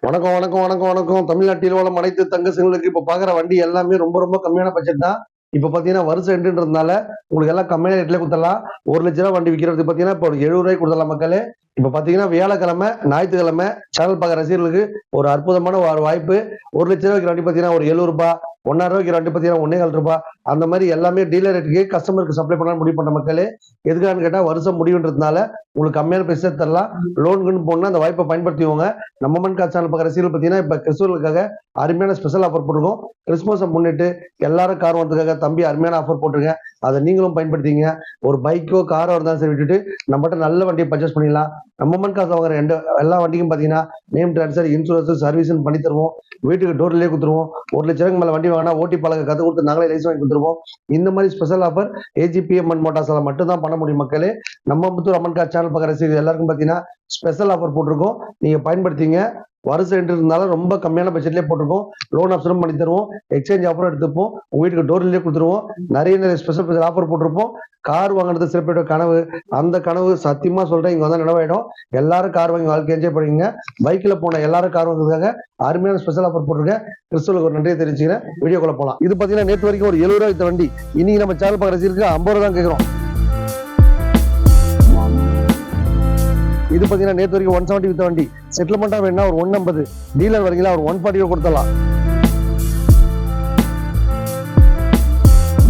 வணக்கம் வணக்கம் வணக்கம் வணக்கம். தமிழ்நாட்டில் உள்ள அனைத்து தங்க சங்கங்களுக்கு இப்ப பாக்குற வண்டி எல்லாமே ரொம்ப ரொம்ப கம்மியான பட்ஜெட் தான். இப்ப பாத்தீங்கன்னா வருஷம் எண்டுன்றதுனால உங்களுக்கு எல்லாம் கம்மியான ரேட்ல கொடுத்துடலாம். 1,00,000 வண்டி விற்கிறது பாத்தீங்கன்னா இப்போ ஒரு 70 ரூபாய்க்கு கொடுத்துடலாம் மக்களே. இப்ப பாத்தீங்கன்னா வியாழக்கிழமை ஞாயிற்றுக்கிழமை சேனல் பார்க்குற ரசிகர்களுக்கு ஒரு அற்புதமான ஒரு வாய்ப்பு. 1,00,000 ரூபாய்க்கு வண்டி பாத்தீங்கன்னா ஒரு 70 ரூபாய், 1,500 ரூபாய்க்கு வண்டி பாத்தீங்கன்னா 1,400 ரூபாய், அந்த மாதிரி எல்லாமே டீலர் ரேட்டுக்கு கஸ்டமருக்கு சப்ளை பண்ண முடிவு பண்ண மக்களே. எதுக்கான்னு கேட்டா வருஷம் முடிவுன்றதுனால உங்களுக்கு கம்மியான பைசா தரலாம். லோனுக்குன்னு போனா அந்த வாய்ப்பை பயன்படுத்திவோங்க. நம்ம மண் காசு சேனல் பார்க்குற ரசிகர்கள் பாத்தீங்கன்னா இப்ப கிறிஸ்துவர்களுக்காக அருமையான ஸ்பெஷல் ஆஃபர் போட்டிருக்கோம். கிறிஸ்துமஸை முன்னிட்டு எல்லாரும் கார் வாங்குறதுக்காக தம்பி அருமையான ஆஃபர் போட்டிருக்கேன். அதை நீங்களும் பயன்படுத்திங்க. ஒரு பைக்கோ காரோ இருந்தாலும் சரி விட்டுட்டு நம்மகிட்ட நல்ல வண்டியை பர்ச்சேஸ் பண்ணிடலாம். நம்ம மண் காசு வாங்குற எல்லா வண்டிக்கும் பாத்தீங்கன்னா நேம் டிரான்ஸ்ஃபர், இன்சூரன்ஸ், சர்வீஸ் பண்ணி தருவோம். வீட்டுக்கு டோர்லேயே கொடுத்துருவோம். 1,00,000 மேல வண்டி வாங்கினா ஓட்டி பழக கத்து கொடுத்து நாங்களே லைசன்ஸ் வாங்கி கொடுத்துருவோம். இந்த மாதிரி ஸ்பெஷல் ஆஃபர் AGPM மோட்டார்ஸால மட்டும் தான் பண்ண முடியும் மக்களே. நம்ம முத்தூர் அம்மன் காசு சேனல் பார்க்குற ரசிகர்கள் எல்லாருக்கும் பாத்தீங்கன்னா ஸ்பெஷல் ஆஃபர் போட்டிருக்கோம். நீங்க பயன்படுத்திங்க. வருஷம் என்று இருந்தாலும் ரொம்ப கம்மியான பட்ஜெட்லேயே போட்டிருக்கோம். லோன் ஆப்ஷனும் பண்ணி தருவோம். எக்ஸ்சேஞ்ச் ஆஃபரும் எடுத்துப்போம். உங்க வீட்டுக்கு டோர்லேயே கொடுத்துருவோம். நிறைய ஸ்பெஷல் ஆஃபர் போட்டிருப்போம். கார் வாங்குறது சில பேரோட கனவு. அந்த கனவு சத்தியமா சொல்றேன், இங்க வந்தா நினைவாயிடும். எல்லாரும் கார் வாங்கி வாழ்க்கை என்ஜாய் பண்ணுவீங்க. பைக்ல போன எல்லாரும் கார் வாங்குறதுக்காக அருமையான ஸ்பெஷல் ஆஃபர் போட்டிருக்கேன். கிறிஸ்துவலுக்கு ஒரு நன்றியை தெரிஞ்சுக்கிறேன். வீடியோக்குள்ள போலாம். இது பாத்தீங்கன்னா நேற்று வரைக்கும் ஒரு 70 ரூபாய் வித்த வண்டி. இன்னைக்கு நம்ம சேனல் பார்க்குற ரசிகர்களுக்கு 50 ரூபா தான் கேட்கிறோம். இது பாத்தீங்கன்னா நேற்று வரைக்கும் 170 வித்த வண்டி. செட்டில்மெண்டா வேணா ஒரு 150, டீலர் வரீங்களா ஒரு 140 கொடுத்தலாம்.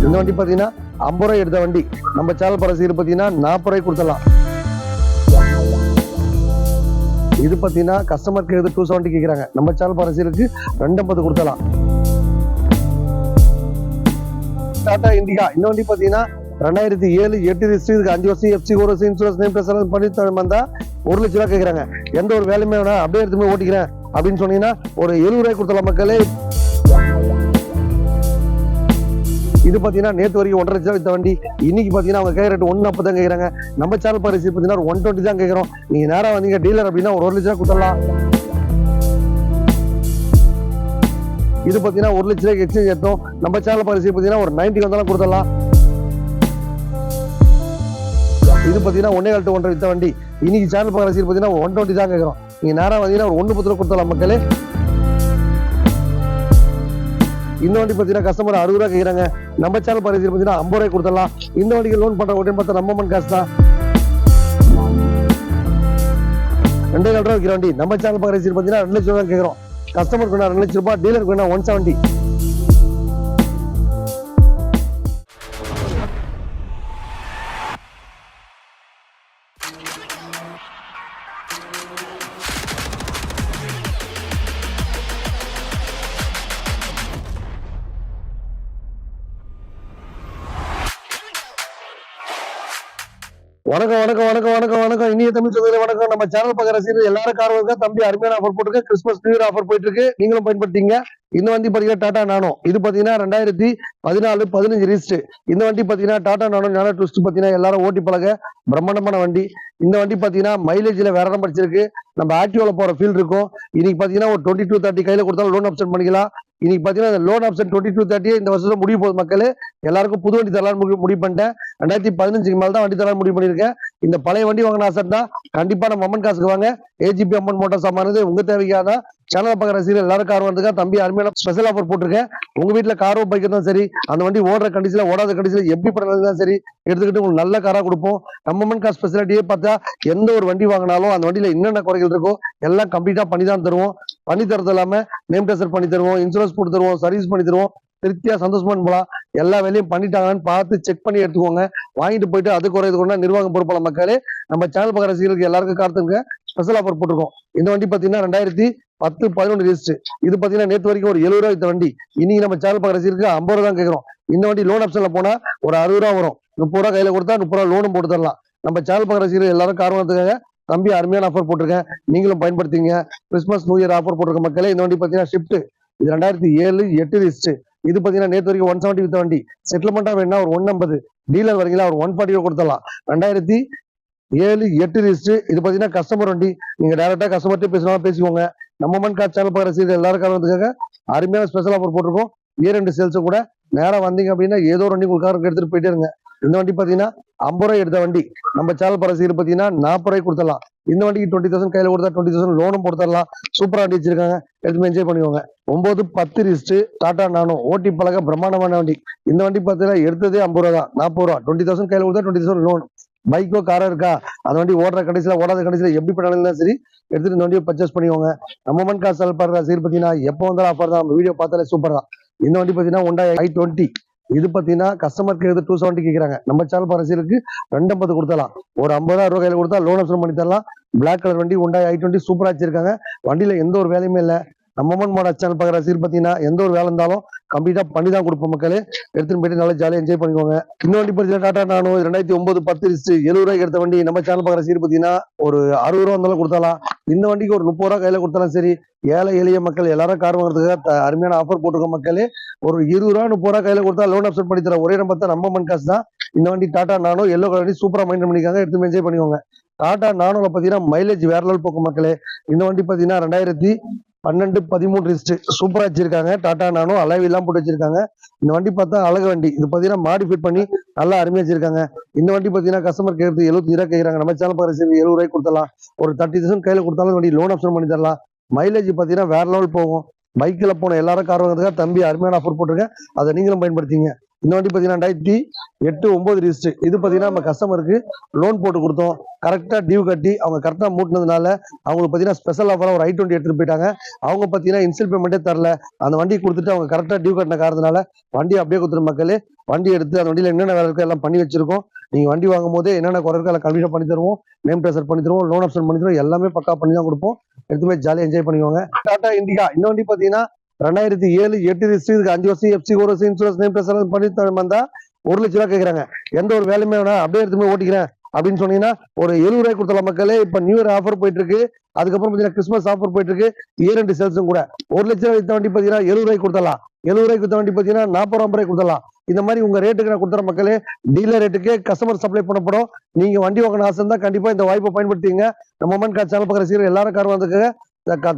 இந்த வண்டி பாத்தீங்கன்னா 50 ரூபாய் எடுத்த வண்டி. நம்ம சேனல் பரசீர் பாத்தீங்கன்னா 40 ரூபாய் கொடுத்தலாம். இது பாத்தீங்கன்னா கஸ்டமர் கேக்குது 270 கேக்குறாங்க. நம்ம சேனல் பரசீருக்கு 250 கொடுத்தலாம். டாடா இண்டிகா இந்த வண்டி பாத்தீங்கன்னா 2007 8 இதுக்கு 5 வருஷம் FC ஒரு வருஷம் இன்சூரன்ஸ் நேம் ப்ளஸ் பண்ணி வந்தா 1,00,000 ரூபாய் கேட்கறாங்க. எந்த ஒரு வேலையுமே வேணா அப்படியே எடுத்து போய் ஓட்டிக்கிறேன் அப்படின்னு சொன்னீங்கன்னா ஒரு 70 ரூபாய் கொடுத்தலாம் மக்களே. இது பாத்தீங்கன்னா நேற்று வரைக்கும் 1,50,000 ரூபாய் வித்த வண்டி. இன்னைக்கு பாத்தீங்கன்னா அவங்க கேட்க ரேட் 140 தான் கேட்கறாங்க. நம்ம சேனல் பரிசு பாத்தீங்கன்னா 120 தான் கேட்கறோம். நீங்க நேரம் வந்தீங்க டீலர் அப்படின்னா ஒரு 1,00,000 ரூபாய் கொடுத்தலாம். இது பாத்தீங்கன்னா 1,00,000 ரூபாய்க்கு எக்ஸ்சேஞ்ச் எடுத்தோம். நம்ம சேனல் பரிசு பாத்தீங்கன்னா ஒரு 90 வந்தாலும் கொடுத்தலாம். இது பாத்தீங்கன்னா 1.5 to 1.5 வித்த வண்டி. இன்னைக்கு சேனல் பார்க்குற ரசிகர் பாத்தீங்கன்னா 120 தான் கேட்கறோம். நீங்க நேரம் வந்தீங்கன்னா ஒரு 110 ரூபாய் கொடுத்தலாம் மக்களே. இந்த வண்டி பாத்தீங்கன்னா கஸ்டமர் 60 ரூபாய் கேட்கறாங்க. நம்ம சேனல் பார்க்குற ரசிகர் பாத்தீங்கன்னா 50 ரூபாய் கொடுத்தலாம். இந்த வண்டிக்கு லோன் பண்ற உடனே பார்த்தா நம்ம மண் காசு தான். 2.5 ரூபாய் விற்கிற வண்டி. நம்ம சேனல் பார்க்குற ரசிகர் பாத்தீங்கன்னா 2,00,000 ரூபாய் கேட்கறோம். கஸ்டமருக்கு வேணா 2,00,000 ரூபாய், டீலருக்கு வேணா 170. வணக்கம் வணக்கம் வணக்கம் வணக்கம் வணக்கம். இனிய தமிழ் சொல்லுங்க வணக்கம். நம்ம சேனல் பார்க்குற ரசிகர்கள் எல்லாரும் கார் வாங்க தம்பி அருமையான ஆஃபர் போட்டுருக்கு. கிறிஸ்துமஸ் நியூ இயர் ஆஃபர் போயிட்டு இருக்கு. நீங்களும் பயன்படுத்திங்க. இந்த வண்டி பாத்தீங்கன்னா டாடா நானோ. இது பாத்தீங்கன்னா 2014 15 ரிஜிஸ்டர். இந்த வண்டி பாத்தீங்கன்னா டாடா நானோ ஞான ட்விஸ்ட் பாத்தீங்கன்னா எல்லாரும் ஓட்டி பழக பிரம்மாண்டமான வண்டி. இந்த வண்டி பாத்தீங்கன்னா மைலேஜ்ல வேற இடம் படிச்சிருக்கு. நம்ம ஆக்டிவால போற ஃபீல் இருக்கும். இன்னைக்கு பாத்தீங்கன்னா ஒரு 2230 கையில கொடுத்தாலும் லோன் ஆப்ஷன் பண்ணிக்கலாம். இன்னைக்கு பாத்தீங்கன்னா லோன் ஆப்ஷன் 2230 இந்த வருஷத்துல முடிவு போகுது மக்களே. எல்லாருக்கும் புது வண்டி தரலாம் முடிவு பண்ணிட்டேன். 2015 மேல தான் வண்டி தரலாம் முடிவு பண்ணிருக்கேன். இந்த பழைய வண்டி வாங்கின ஆசை தான் கண்டிப்பா நம்ம அம்மன் காசுக்கு வாங்க. AGP அம்மன் மோட்டார் சாமானது உங்க தேவைக்காக சேனல் பார்க்குற ரசிகர்கள் எல்லாரும் கார் வாங்குறதுக்காக தம்பி அருமையான ஸ்பெஷல் ஆஃபர் போட்டிருக்கேன். உங்க வீட்டுல காரோ பைக்கு தான் சரி, அந்த வண்டி ஓடுற கண்டிஷன்ல ஓடாத கண்டிஷன்ல எப்படி பண்ணலாம் சரி எடுத்துக்கிட்டு உங்களுக்கு நல்ல காரா கொடுப்போம். நம்ம அம்மன் காசு ஸ்பெஷாலிட்டியே பார்த்தா எந்த ஒரு வண்டி வாங்கினாலும் அந்த வண்டியில என்னென்ன குறைகள் இருக்கோ எல்லாம் கம்ப்ளீட்டா பண்ணி தான் தருவோம். பண்ணி தரது இல்லாம நேம் டெஸ்ட் பண்ணி தருவோம், இன்சூரன்ஸ் போட்டு தருவோம், சர்வீஸ் பண்ணி தருவோம். திருப்தியா சந்தோஷமா போலாம். எல்லா வேலையும் பண்ணிட்டாங்கன்னு பார்த்து செக் பண்ணி எடுத்துக்கோங்க. வாங்கிட்டு போயிட்டு அது குறையுது கொண்டா நிர்வாகம் பொறுப்பாள மக்களே. நம்ம சேனல் பார்க்குற ரசிகர்களுக்கு எல்லாருக்கும் காத்துங்க ஸ்பெஷல் ஆஃபர் போட்டிருக்கோம். இந்த வண்டி பாத்தீங்கன்னா 2010 11 ரிஜிஸ்டர். இது பாத்தீங்கன்னா நேற்று வரைக்கும் ஒரு 70 ரூபாய் வித்த வண்டி. இன்னைக்கு நம்ம சேனல் பார்க்குற ரசிகர்களுக்கு 50 ரூபாய் தான் கேட்கறோம். இந்த வண்டி லோன் ஆப்ஷன்ல போனா ஒரு 60 ரூபாய் வரும். 30 ரூபாய் கையில கொடுத்தா 30 ரூபாய் லோனும் போட்டு தரலாம். நம்ம சேனல் பார்க்குற ரசிகர்கள் எல்லாரும் கார் வாங்குறதுக்காக தம்பி அருமையான ஆஃபர் போட்டிருக்கேன். நீங்களும் பயன்படுத்திங்க. கிறிஸ்துமஸ் நியூ இயர் ஆஃபர் போட்டிருக்க மக்களே. இந்த வண்டி பாத்தீங்கன்னா ஷிஃப்ட். இது 2007 8 ரிஜிஸ்டர். இது பாத்தீங்கன்னா நேற்று வரைக்கும் 170 வித்த வண்டி. செட்டில்மெண்டா வேணா ஒரு 150, டீலர் வரீங்களா ஒரு 140 கொடுத்தலாம். 2007 8 ரிஜிஸ்டர். இது பாத்தீங்கன்னா கஸ்டமர் வண்டி. நீங்க டைரக்டா கஸ்டமர்கிட்ட பேசினாலும் பேசிக்கோங்க. நம்ம மண் கார் சேனல் பார்க்குற ரசிகர்கள் எல்லாரும் கார் வாங்குறதுக்காக அருமையான ஸ்பெஷல் ஆஃபர் போட்டிருக்கோம். இயர் 2 சேல்ஸும் கூட நேரம் வந்தீங்க அப்படின்னா ஏதோ ஒரு வண்டி உங்களுக்கு காருக்கு எடுத்துட்டு போயிட்டே இருங்க. இந்த வண்டி பாத்தீங்கன்னா 50 ரூபாய் எடுத்த வண்டி நம்ம சேனல் பரசீர் பாத்தீங்கன்னா 40 ரூபாய் கொடுத்துடலாம். இந்த வண்டிக்கு 20,000 கையில கொடுத்தா 20,000 லோனும் கொடுத்துடலாம். சூப்பரா வண்டி வச்சிருக்காங்க, எடுத்து என்ஜாய் பண்ணிக்கோங்க. 910 ரிஸ்ட் டாடா நானோ ஓட்டி பழக பிரம்மாண்டமான வண்டி. இந்த வண்டி பாத்தீங்கன்னா எடுத்ததே 50 ரூபா தான், 40 ரூபா. 20,000 கையில கொடுத்தா 20,000 லோன். பைக்கோ காரோ இருக்கா, அந்த வண்டி ஓடுற கடைசியில ஓடாத கடைசியில எப்படி பண்ணாலும் சரி எடுத்துட்டு இந்த வண்டியை பர்ச்சேஸ் பண்ணிக்கோங்க. நம்ம மண் காசு செல்பாடுற சீர் பாத்தீங்கன்னா எப்போ வந்தாலும் ஆஃபர் தான். நம்ம வீடியோ பார்த்தாலே சூப்பர் தான். இந்த வண்டி பாத்தீங்கன்னா Honda i20. இது பாத்தீங்கன்னா கஸ்டமர் கேக்குறது 270 கேக்குறாங்க. நம்ம சேனல் பரசீருக்கு 250 கொடுத்தலாம். ஒரு 50,000 ரூபாய் கையில கொடுத்தா லோன் ஆப்ஷன் பண்ணி தரலாம். பிளாக் கலர் வண்டி Honda i20 சூப்பரா வச்சிருக்காங்க. வண்டியில எந்த ஒரு வேலையுமே இல்ல. நம்ம மண் மோட சேனல் பாக்குற சீர் பாத்தீங்கன்னா எந்த ஒரு வேலை இருந்தாலும் கம்ப்ளீட்டா பண்ணி தான் கொடுப்போம் மக்களே. எடுத்துட்டு போயிட்டு நல்லா ஜாலியா என்ஜாய் பண்ணிக்கோங்க. இந்த வண்டி பார்த்தீங்கன்னா டாடா நானோ 2009 10 ரிஸ்ட் 70 ரூபாய்க்கு எடுத்த வண்டி. நம்ம சேனல் பாக்குற சீர் பாத்தீங்கன்னா ஒரு 60 ரூபா இருந்தாலும் கொடுத்தலாம். இந்த வண்டிக்கு ஒரு 30 ரூபா கையில கொடுத்தாலும் சரி. ஏழை எளிய மக்கள் எல்லாரும் கார் வாங்குறதுக்காக அருமையான ஆஃபர் போட்டிருக்க மக்களே. ஒரு 20 ரூபா 30 ரூபா கையில கொடுத்தா லோன் ஆப்ஷன் பண்ணி தர ஒரே நம்பர் தான் நம்ம மண் காசு தான். இந்த வண்டி டாடா நானோ எல்லோ கலர் வண்டி சூப்பரா மெயின்டைன் பண்ணிருக்காங்க, எடுத்து என்ஜாய் பண்ணிக்கோங்க. டாடா நானோல பாத்தீங்கன்னா மைலேஜ் வேற லெவல் போக்கும் மக்களே. இந்த வண்டி பாத்தீங்கன்னா 2012 13 ரிஸ்ட் சூப்பரா வச்சிருக்காங்க. டாடா நானோ அலைவ் எல்லாம் போட்டு வச்சிருக்காங்க. இந்த வண்டி பார்த்தா அழகு வண்டி. இது பாத்தீங்கன்னா மாடிஃபை பண்ணி நல்லா அருமையா வச்சிருக்காங்க. இந்த வண்டி பாத்தீங்கன்னா கஸ்டமர் கேட்கறது 70 ரூபாய் கேட்கறாங்க. நம்ம சேனல் பாருங்க 70 ரூபாய்க்கு கொடுத்தலாம். ஒரு 30,000 கையில கொடுத்தாலும் வண்டி லோன் ஆப்ஷன் பண்ணி தரலாம். மைலேஜ் பாத்தீங்கன்னா வேற லெவல் போகும். பைக்ல போன எல்லாரும் கார் வாங்குறதுக்காக தம்பி அருமையான ஆஃபர் போட்டிருக்கேன், அதை நீங்களும் பயன்படுத்திங்க. இந்த வண்டி பாத்தீங்கன்னா 2008 9 ரிஸ்ட். இது பாத்தீங்கன்னா நம்ம கஸ்டமருக்கு லோன் போட்டு கொடுத்தோம். கரெக்டா டியூ கட்டி அவங்க கரெக்டா மூட்டினதுனால அவங்களுக்கு பாத்தீங்கன்னா ஸ்பெஷல் ஆஃபரா ஒரு i20 எடுத்துட்டு போயிட்டாங்க. அவங்க பாத்தீங்கன்னா இன்சல் பேமெண்ட்டே தரல. அந்த வண்டி கொடுத்துட்டு அவங்க கரெக்டா டியூ கட்டின காரணத்தினால வண்டி அப்படியே கொடுத்துரு மக்களே. வண்டி எடுத்து அந்த வண்டியில என்னென்ன வேலை இருக்கோ எல்லாம் பண்ணி வச்சிருக்கோம். நீங்க வண்டி வாங்கும் போதே என்னென்ன குறை இருக்கோ எல்லாம் கம்ப்ளீட்டா பண்ணி தருவோம். நேம் ட்ரான்ஸ்ஃபர் பண்ணி தருவோம், லோன் ஆப்ஷன் பண்ணி தருவோம், எல்லாமே பக்கா பண்ணி தான் கொடுப்போம். எடுத்து போய் ஜாலியா என்ஜாய் பண்ணிக்கோங்க. டாடா இண்டிகா இந்த வண்டி பாத்தீங்கன்னா 2007 8 ரிஸ்ட். இதுக்கு 5 வருஷம் எஃப்சி ஒரு வருஷம் இன்சூரன்ஸ் நேம் ட்ரான்ஸ்ஃபர் பண்ணி வந்தா 1 லட்ச ரூபா கேட்கறாங்க. எந்த ஒரு வேலையுமே வேணா அப்படியே எடுத்து போய் ஓட்டிக்கிறேன் அப்படின்னு சொன்னீங்கன்னா ஒரு 70 ரூபாய் கொடுத்தலாம் மக்களே. இப்ப நியூ இயர் ஆஃபர் போயிட்டு இருக்கு. அதுக்கப்புறம் பாத்தீங்கன்னா கிறிஸ்மஸ் ஆஃபர் போயிட்டு இருக்கு. இயர் எண்ட் சேல்ஸும் கூட 1 லட்ச ரூபாய் வித்த வண்டி பாத்தீங்கன்னா 70 ரூபாய்க்கு கொடுத்தலாம். 70 ரூபாய்க்கு வித்த வண்டி பாத்தீங்கன்னா 40 ரூபாய் கொடுத்தலாம். இந்த மாதிரி உங்க ரேட்டுக்கு நான் கொடுத்துற மக்களே. டீலர் ரேட்டுக்கே கஸ்டமர் சப்ளை பண்ணப்படும். நீங்க வண்டி வாங்கணும் ஆசை இருந்தா கண்டிப்பா இந்த வாய்ப்பை பயன்படுத்திங்க. நம்ம மண் கார் சேனல் பக்கம் சீரியல் எல்லாரும் கார் வந்துக்கு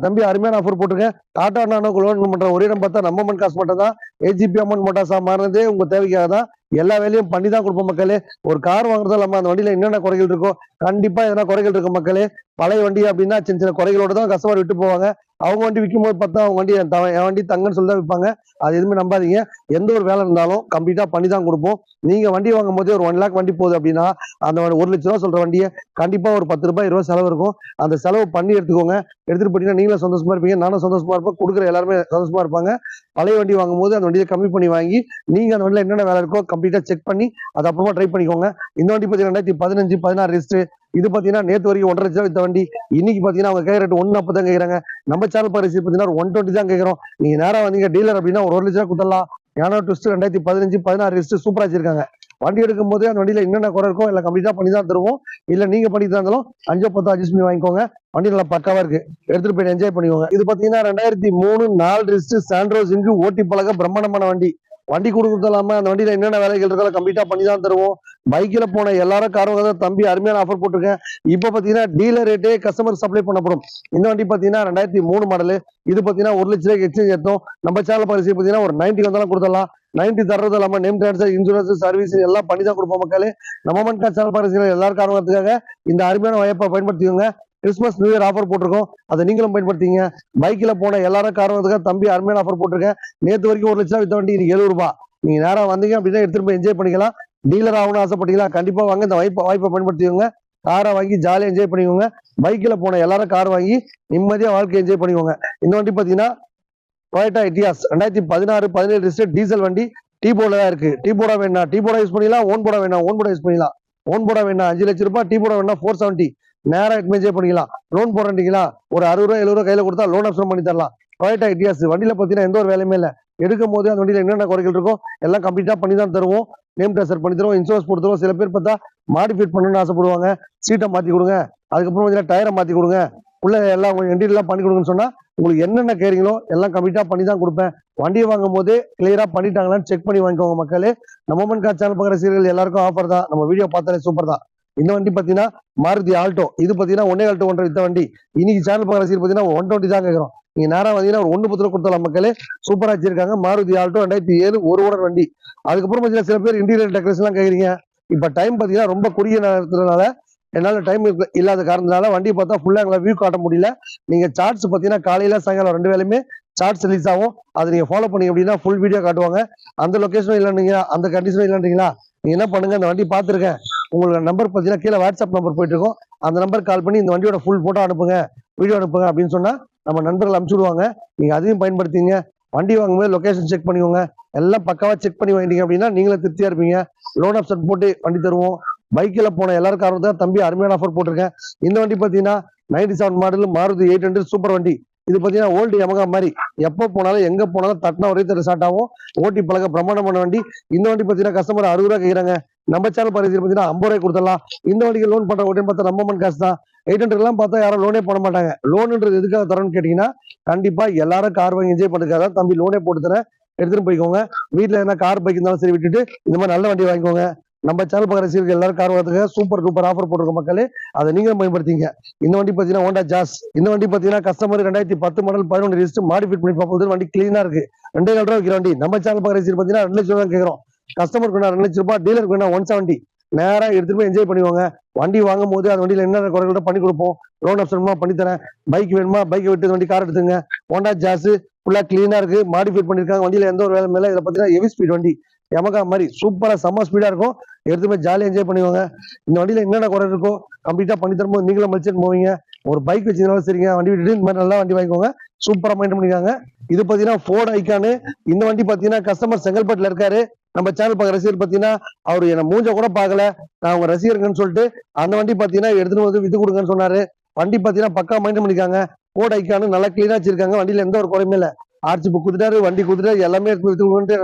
தம்பி அருமையான ஆஃபர் போட்டிருக்கேன். டாடா நானோ லோன் பண்ற ஒரே இடம் பார்த்தா நம்ம மண் காசு மட்டும் தான். ஏஜிபி அமௌண்ட் மோட்டார்ஸா மாறினதே உங்க தேவைக்காக தான். எல்லா வேலையும் பண்ணி தான் கொடுப்போம் மக்களே. ஒரு கார் வாங்குறதா இல்லாம அந்த வண்டியில என்னென்ன குறைகள் இருக்கோ கண்டிப்பா எதனா குறைகள் இருக்கும் மக்களே. பழைய வண்டி அப்படின்னா சின்ன சின்ன குறைகளோட தான் கஸ்டமர் விட்டு போவாங்க. அவங்க வண்டி விற்கும் போது பார்த்தா அவங்க வண்டி என் வண்டி தங்கன்னு சொல்லி தான் விற்பாங்க. அது எதுவுமே நம்பாதீங்க. எந்த ஒரு வேலை இருந்தாலும் கம்ப்ளீட்டா பண்ணி தான் கொடுப்போம். நீங்க வண்டி வாங்கும் போதே ஒரு 1 லேக் வண்டி போகுது அப்படின்னா அந்த 1 லட்ச ரூபா சொல்ற வண்டியை கண்டிப்பா ஒரு 10 ரூபாய் 20 செலவு இருக்கும். அந்த செலவு பண்ணி எடுத்துக்கோங்க. எடுத்துட்டு போட்டீங்கன்னா நீங்களும் சந்தோஷமா இருப்பீங்க, நானும் சந்தோஷமா இருப்பேன், கொடுக்குற எல்லாருமே சந்தோஷமா இருப்பாங்க. பழைய வண்டி வாங்கும் போது அந்த வண்டியை கம்மி பண்ணி வாங்கி நீங்க அந்த வண்டியில என்னென்ன வேலை இருக்கோ கம்ப்ளீட்டா செக் பண்ணி அது அப்புறமா ட்ரை பண்ணிக்கோங்க. இந்த வண்டி பாத்தீங்கன்னா 2015 16 ரிஸ்ட். இது பாத்தீங்கன்னா நேத்து வரைக்கும் 1.5 லட்சம் வித்த வண்டி. இன்னைக்கு பாத்தீங்கன்னா அவங்க கேட்கற ரேட் 140 தான் கேட்கறாங்க. நம்ம சேனல் பரிசு பாத்தீங்கன்னா 120 தான் கேட்கறோம். நீங்க நேரா வந்தீங்க டீலர் அப்படின்னா ஒரு 1 லட்சம் கொடுத்துடலாம். ஏன்னா ட்விஸ்ட் 2015 16 ரிஸ்ட் சூப்பரா வச்சிருக்காங்க. வண்டி எடுக்கும் போது அந்த வண்டியில என்னென்ன குறை இருக்கோ எல்லாம் கம்ப்ளீட்டா பண்ணி தான் தருவோம். இல்ல நீங்க பண்ணி தந்தாலும் 5 10 அட்ஜஸ்ட் பண்ணி வாங்கிக்கோங்க. வண்டி நல்லா பக்காவா இருக்கு, எடுத்துட்டு போய் என்ஜாய் பண்ணிக்கோங்க. இது பாத்தீங்கன்னா 2003 4 ரிஸ்ட் சாண்ட்ரோஸ் இங்கு ஓட்டி பழக பிரம்மாண்டமான வண்டி. வண்டி கொடுக்கறது இல்லாம அந்த வண்டியில என்னென்ன வேலைகள் இருக்கோ கம்ப்ளீட்டா பண்ணி தான் தருவோம். பைக்ல போன எல்லாரும் காரவங்க தான் தம்பி அருமையான ஆஃபர் போட்டிருக்கேன். இப்ப பாத்தீங்கன்னா டீலர் ரேட்டே கஸ்டமர் சப்ளை பண்ணப்படும். இந்த வண்டி பாத்தீங்கன்னா 2003 மாடல். இது பாத்தீங்கன்னா 1 லட்ச ரூபாய்க்கு எக்ஸ்சேஞ்ச் எடுத்தோம். நம்ம சேனல் பரிசு பாத்தீங்கன்னா ஒரு 90 வந்தாலும் கொடுத்துடலாம். 90 தர்றது இல்லாம நேம் டிரான்ஸ்ஃபர் இன்சூரன்ஸ் சர்வீஸ் எல்லாம் பண்ணி தான் கொடுப்போம் மக்களே. நம்ம மண் கார் சேனல் பரிசு எல்லாரும் காரணத்துக்காக இந்த அருமையான வாய்ப்பை பயன்படுத்திக்கோங்க. கிறிஸ்மஸ் நியூ இயர் ஆஃபர் போட்டிருக்கோம், அதை நீங்களும் பயன்படுத்திங்க. பைக்ல போன எல்லாரும் காரணத்துக்காக தம்பி அருமையான ஆஃபர் போட்டிருக்கேன். நேற்று வரைக்கும் 1 லட்ச ரூபாய் வித்த வண்டி இன்னைக்கு 70 ரூபாய். நீங்க நேரா வந்தீங்க அப்படின்னா எடுத்துட்டு போய் என்ஜாய் பண்ணிக்கலாம். டீலர் ஆகணும்னு ஆசைப்பட்டீங்களா கண்டிப்பா வாங்க, இந்த வாய்ப்பை பயன்படுத்திக்கோங்க. காரை வாங்கி ஜாலியா என்ஜாய் பண்ணிக்கோங்க. பைக்ல போன எல்லாரும் கார் வாங்கி நிம்மதியா வாழ்க்கை என்ஜாய் பண்ணிக்கோங்க. இந்த வண்டி பாத்தீங்கன்னா டொயோட்டா எட்டியாஸ் 2016 17 ரிஜிஸ்டர் டீசல் வண்டி. டீ போர்ட்ல தான் இருக்கு. டீ போர்டா வேணா டீ போர்டா யூஸ் பண்ணிக்கலாம், ஓன் போர்டா வேணா ஓன் போர்டா யூஸ் பண்ணிக்கலாம். ஓன் போர்டா வேணா 5 லட்சம் ரூபாய், டீ போர்டா வேணா 470. நேரா என்ஜாய் பண்ணிக்கலாம். லோன் போடுறீங்களா ஒரு 60 ரூபாய் 70 ரூபாய் கையில கொடுத்தா லோன் ஆப்ஷன் பண்ணி தரலாம். டொயோட்டா எட்டியாஸ் வண்டியில பாத்தீங்கன்னா எந்த ஒரு வேலையுமே இல்லை. எடுக்கும் போது அந்த வண்டியில என்னென்ன குறைகள் இருக்கோ எல்லாம் கம்ப்ளீட்டா பண்ணி தான் தருவோம். நேம் ட்ரான்ஸ்ஃபர் பண்ணி தருவோம், இன்சூரன்ஸ் போட்டு தருவோம். சில பேர் பார்த்தா மாடிஃபை பண்ணணும்னு ஆசைப்படுவாங்க. சீட்டை மாத்தி கொடுங்க, அதுக்கப்புறம் டயரை மாத்தி கொடுங்க, உள்ள எல்லாம் எல்லாம் பண்ணி கொடுங்கன்னு சொன்னா உங்களுக்கு என்னென்ன கேறீங்களோ எல்லாம் கம்ப்ளீட்டா பண்ணி தான் கொடுப்பேன். வண்டியை வாங்கும் போது கிளியரா பண்ணிட்டாங்களான்னு செக் பண்ணி வாங்கிக்கோங்க மக்களே. நம்ம மண் கார் சேனல் பார்க்குற சீரியல் எல்லாருக்கும் ஆஃபர் தான். நம்ம வீடியோ பார்த்தாலே சூப்பர் தான். இந்த வண்டி பாத்தீங்கன்னா மாருதி ஆல்டோ. இது பாத்தீங்கன்னா 1.5 1.5 வித்த வண்டி. இன்னைக்கு சேனல் பார்க்குற சீரியல் பாத்தீங்கன்னா 120 தான் கேட்கறோம். நீங்க நேரம் வந்தீங்கன்னா ஒரு 1 10 கொடுத்தலாம் மக்களே. சூப்பரா வச்சிருக்காங்க. மாருதி ஆல்டோ 2007 ஒரு ஓனர் வண்டி. அதுக்கப்புறம் பாத்தீங்கன்னா சில பேர் இன்டீரியர் டெக்கரேஷன் எல்லாம் கேக்குறீங்க. இப்ப டைம் பாத்தீங்கன்னா ரொம்ப குறுகிய நேரத்தினால என்னால டைம் இல்லாத காரணத்தினால வண்டி பார்த்தா ஃபுல்லா எங்களை வியூ காட்ட முடியல. நீங்க சார்ட்ஸ் பாத்தீங்கன்னா காலையில சாயங்காலம் 2 வேளையுமே சார்ட்ஸ் ரிலீஸ் ஆகும். அதை நீங்க ஃபாலோ பண்ணீங்க அப்படின்னா ஃபுல் வீடியோ காட்டுவாங்க. அந்த லொகேஷனும் இல்லைன்றீங்க, அந்த கண்டிஷனும் இல்லைன்றீங்களா, நீங்க என்ன பண்ணுங்க, அந்த வண்டி பார்த்துருக்கேன் உங்களுக்கு நம்பர் பாத்தீங்கன்னா கீழே வாட்ஸ்அப் நம்பர் போயிட்டு இருக்கும். அந்த நம்பர் கால் பண்ணி இந்த வண்டியோட ஃபுல் போட்டோ அனுப்புங்க, வீடியோ அனுப்புங்க அப்படின்னு சொன்னா நம்ம நண்பர்கள் அனுப்பிச்சு விடுவாங்க. நீங்க அதையும் பயன்படுத்திங்க. வண்டி வாங்கும்போது லொகேஷன் செக் பண்ணிக்கோங்க. எல்லாம் பக்காவா செக் பண்ணி வாங்கிட்டீங்க அப்படின்னா நீங்களே திருப்தியா இருப்பீங்க. லோன் ஆப்ஷன் போட்டு வண்டி தருவோம். பைக்கில் போன எல்லாருக்கும் ஆர்வம் தம்பி அருமையான ஆஃபர் போட்டிருக்கேன். இந்த வண்டி பாத்தீங்கன்னா 97 மாடல் மாருதி 800 சூப்பர் வண்டி. இது பாத்தீங்கன்னா ஓல்டு யமகா மாதிரி எப்போ போனாலும் எங்க போனாலும் தட்டினா ஒரே தர ஸ்டார்ட் ஆகும். ஓட்டி பழக பிரமாண்டமான வண்டி. இந்த வண்டி பாத்தீங்கன்னா கஸ்டமர் 60 ரூபா கேட்கறாங்க. நம்ம சேனல் பரிசு பாத்தீங்கன்னா 50 ரூபாய் கொடுத்துடலாம். இந்த வண்டிக்கு லோன் பண்ற ஓட்டின்னு பார்த்தா நம்ம காசு தான். 800 எல்லாம் பார்த்தா யாரும் லோனே போட மாட்டாங்க. லோனுன்றது எதுக்காக தரோம்னு கேட்டீங்கன்னா கண்டிப்பா எல்லாரும் கார் வாங்கி என்ஜாய் பண்ணுறதுக்காக தான் தம்பி லோனே போட்டு தரேன். எடுத்துட்டு போய்க்கோங்க. வீட்டுல என்ன கார் பைக் இருந்தாலும் சரி விட்டுட்டு இந்த மாதிரி நல்ல வண்டி வாங்கிக்கோங்க. நம்ம சேனல் பார்க்குற ரசிகர்கள் எல்லாரும் கார் வாங்குறதுக்கு சூப்பர் டூப்பர் ஆஃபர் போட்டிருக்க மக்களே, அதை நீங்களும் பயன்படுத்திங்க. இந்த வண்டி பாத்தீங்கன்னா ஹோண்டா ஜாஸ். இந்த வண்டி பாத்தீங்கன்னா கஸ்டமர் 2010 மாடல் 11 ரிஜிஸ்டர் மாடிஃபைட் பண்ணி பார்ப்போம். வண்டி கிளீனா இருக்கு. 2.5 ரூபா வைக்கிற வண்டி. நம்ம சேனல் பார்க்குற ரசிகர் பாத்தீங்கன்னா 2 லட்சம் ரூபா கேட்கறோம். கஸ்டமருக்கு 2 லட்சம் ரூபாய், டீலருக்கு 170. நேரா எடுத்துட்டு போய் என்ஜாய் பண்ணுவாங்க. வண்டி வாங்கும் போது அந்த வண்டியில என்ன குறைகளோ பண்ணி கொடுப்போம். லோன் ஆப்ஷன் பண்ணி தரேன். பைக் வேணுமா பைக்கை விட்டு வண்டி கார் எடுத்துங்க. ஹோண்டா ஜாஸ் ஃபுல்லா கிளீனா இருக்கு. மாடிஃபைட் பண்ணிருக்காங்க. வண்டியில எந்த ஒரு வேலை மேல. இதை பாத்தீங்கன்னா ஹெவி ஸ்பீட் வண்டி. யமகா மாதிரி சூப்பரா செம்ம ஸ்பீடா இருக்கும். எடுத்துமே ஜாலியா என்ஜாய் பண்ணுவாங்க. இந்த வண்டியில என்னென்ன குறை இருக்கோ கம்ப்ளீட்டா பண்ணி தரும்போது நீங்களும் மலிச்சுட்டு போவீங்க. ஒரு பைக் வச்சிருந்தாலும் சரிங்க, வண்டி விட்டுட்டு இந்த மாதிரி நல்லா வண்டி வாங்கிக்கோங்க. சூப்பரா மைண்ட் பண்ணிருக்காங்க. இது பாத்தீங்கன்னா ஃபோர்ட் ஐகானு. இந்த வண்டி பாத்தீங்கன்னா கஸ்டமர் செங்கல்பட்டுல இருக்காரு. நம்ம சேனல் பார்க்குற ரசிகர் பாத்தீங்கன்னா அவரு என்ன மூஞ்ச கூட பாக்கல, நான் உங்க ரசிகருங்கன்னு சொல்லிட்டு அந்த வண்டி பாத்தீங்கன்னா எடுத்துட்டு வந்து வித்து கொடுங்கன்னு சொன்னாரு. வண்டி பாத்தீங்கன்னா பக்கா மைண்ட் பண்ணிருக்காங்க. ஃபோர்ட் ஐகானு நல்லா கிளீனா வச்சிருக்காங்க. வண்டியில எந்த ஒரு குறையுமே இல்ல. ஆர்ச்சி புக் கொடுத்துட்டாரு, வண்டி கொடுத்துட்டாரு, எல்லாமே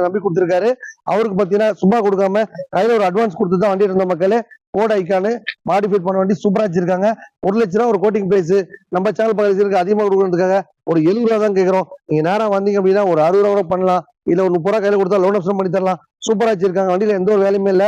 நம்பி கொடுத்துருக்காரு. அவருக்கு பாத்தீங்கன்னா சும்மா கொடுக்காம கையில ஒரு அட்வான்ஸ் கொடுத்து தான் வண்டி இருந்த மக்களே. ஃபோர்ட் ஐகானு மாடிஃபைட் பண்ண வண்டி சூப்பரா வச்சிருக்காங்க. 1 லட்சம் ரூபா ஒரு கோட்டிங் பிரைஸ். நம்ம சேனல் பகுதிக்கு அதிகமா கொடுக்கறதுக்காக ஒரு 70 ரூபா தான் கேட்கறோம். நீங்க நேரம் வந்தீங்க அப்படின்னா ஒரு 60 ரூபா கூட பண்ணலாம். இல்ல ஒரு 30 ரூபா கையில கொடுத்தா லோன் ஆப்ஷன் பண்ணி தரலாம். சூப்பரா வச்சிருக்காங்க. வண்டியில எந்த ஒரு வேலையுமே இல்ல.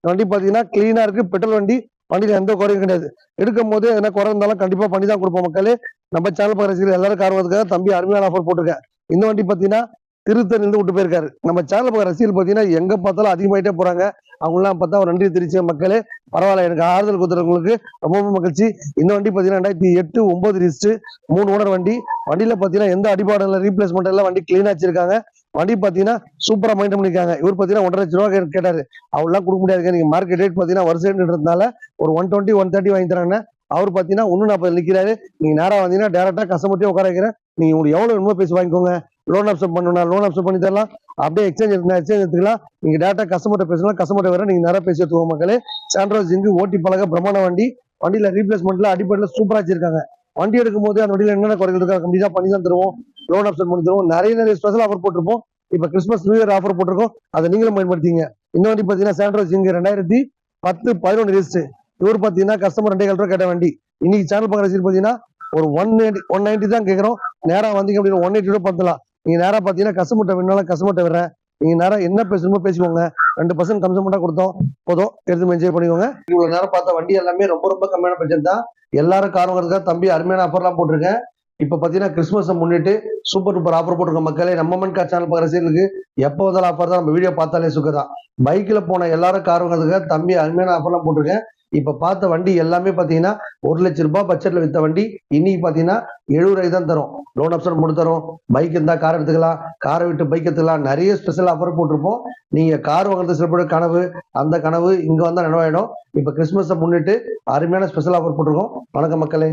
வண்டி பாத்தீங்கன்னா கிளீனா இருக்கு. பெட்ரோல் வண்டி. வண்டியில எந்த குறையும் கிடையாது. எடுக்கும் போது என்ன குறை இருந்தாலும் கண்டிப்பா பண்ணி தான் கொடுப்போம் மக்களே. நம்ம சேனல் பகுதிக்கு எல்லாரும் கார் வாங்குறதுக்காக தம்பி அருமையான ஆஃபர் போட்டிருக்கேன். இந்த வண்டி பாத்தீங்கன்னா திருத்தணிந்து விட்டு போயிருக்காரு. நம்ம சேனல் பார்க்குற ரசிகர்கள் பாத்தீங்கன்னா எங்க பார்த்தாலும் அதிகமாயிட்டே போறாங்க. அவங்க எல்லாம் பார்த்தா ஒரு நன்றி தெரிவிச்ச மக்களே. பரவாயில்ல, எனக்கு ஆறுதல் கொடுத்துறவங்களுக்கு ரொம்ப மகிழ்ச்சி. இந்த வண்டி பாத்தீங்கன்னா 2008 9 ரிஜிஸ்டர் 3 ஓனர் வண்டி. வண்டியில பாத்தீங்கன்னா எந்த அடிபாடு இல்ல, ரீப்ளேஸ்மெண்ட் எல்லாம் வண்டி கிளீனா வச்சிருக்காங்க. வண்டி பாத்தீங்கன்னா சூப்பரா மைண்ட் பண்ணிருக்காங்க. இவர் பாத்தீங்கன்னா 1.5 லட்சம் ரூபாய் கேட்டாரு. அவெல்லாம் கொடுக்க முடியாது. நீங்க மார்க்கெட் ரேட் பாத்தீங்கன்னா வருஷம்ன்றதுனால ஒரு 120 130 வாங்கி தராங்க. அவர் பாத்தீங்கன்னா 140 நிக்கிறாரு. நீங்க நேரா வந்தீங்கன்னா டேரக்டா கஸ்டமர்ட்டே உட்கார வைக்கிறேன். நீங்க உங்களுக்கு எவ்வளவு வேணுமோ பேசி வாங்கிக்கோங்க. லோன் ஆப்ஷன் பண்ணணும்னா லோன் ஆப்ஷன் பண்ணி தரலாம். அப்படியே எக்ஸ்சேஞ்ச் எடுத்துக்கலாம். நீங்க டேரக்டா கஸ்டமர்ட்ட பேசலாம். கஸ்டமர்ட்ட வர நீங்க நேரா பேசி எடுத்துக்கோங்க மக்களே. சாண்ட்ரோஸ் இங்கு ஓட்டி பழக பிரமாண வண்டி. வண்டியில ரீப்ளேஸ்மெண்ட்ல அடிப்படையில சூப்பரா வச்சிருக்காங்க. வண்டி எடுக்கும் போது அந்த வண்டியில என்னென்ன குறைகள் இருக்கா கம்ப்ளீட்டா பண்ணி தான் தருவோம். லோன் ஆப்ஷன் பண்ணி தருவோம். நிறைய ஸ்பெஷல் ஆஃபர் போட்டிருப்போம். இப்ப கிறிஸ்மஸ் நியூ இயர் ஆஃபர் போட்டிருக்கோம். அதை நீங்களும் பயன்படுத்திங்க. இந்த வண்டி பாத்தீங்கன்னா சாண்ட்ரோஸ் இங்கு 2010 11 ரிஜிஸ்டர். இவர் பாத்தீங்கன்னா கஸ்டமர் 2.5 ரூபா கேட்ட வண்டி. இன்னைக்கு சேனல் பார்க்குற பாத்தீங்கன்னா ஒரு 190 தான் கேட்கறோம். நேரா வந்தீங்க அப்படின்னா 180 ரூபா பண்ணலாம். நீங்க நேரா பாத்தீங்கன்னா கஸ்டமர்ட்ட வேணாலும் கஸ்டமர்ட்ட வர்றேன். நீங்க நேரம் என்ன பேசணுமோ பேசிக்கோங்க. 2% கம்மியா கொடுத்தோம் போதும், எடுத்து என்ஜாய் பண்ணிக்கோங்க. இவ்வளவு நேரம் பார்த்த வண்டி எல்லாமே ரொம்ப ரொம்ப கம்மியான பட்ஜெட் தான். எல்லாரும் கார் வாங்குறதுக்காக தம்பி அருமையான ஆஃபர்லாம் போட்டிருக்கேன். இப்ப பாத்தீங்கன்னா கிறிஸ்துமஸ் முன்னிட்டு சூப்பர் டூப்பர் ஆஃபர் போட்டிருக்க மக்களே. நம்ம மன்கார் சேனல் பார்க்குற ரசிகர்களுக்கு எப்போ வந்தாலும் ஆஃபர் தான். நம்ம வீடியோ பார்த்தாலே சுக்கதான். பைக்ல போன எல்லாரும் கார் வாங்குறதுக்காக தம்பி அருமையான ஆஃபர்லாம் போட்டிருக்கேன். இப்ப பார்த்த வண்டி எல்லாமே பாத்தீங்கன்னா 1 லட்சம் ரூபாய் பட்ஜெட்ல வித்த வண்டி. இன்னைக்கு பாத்தீங்கன்னா 70 ரூபாய் தான் தரும். லோன் ஆப்ஷன் போட்டு தரோம். பைக் இருந்தா கார் எடுத்துக்கலாம், காரை விட்டு பைக் எடுத்துக்கலாம். நிறைய ஸ்பெஷல் ஆஃபர் போட்டிருப்போம். நீங்க கார் வாங்குறது சில கனவு, அந்த கனவு இங்க வந்தா நினைவாயிடும். இப்ப கிறிஸ்துமஸை முன்னிட்டு அருமையான ஸ்பெஷல் ஆஃபர் போட்டிருக்கோம். வணக்கம் மக்களே.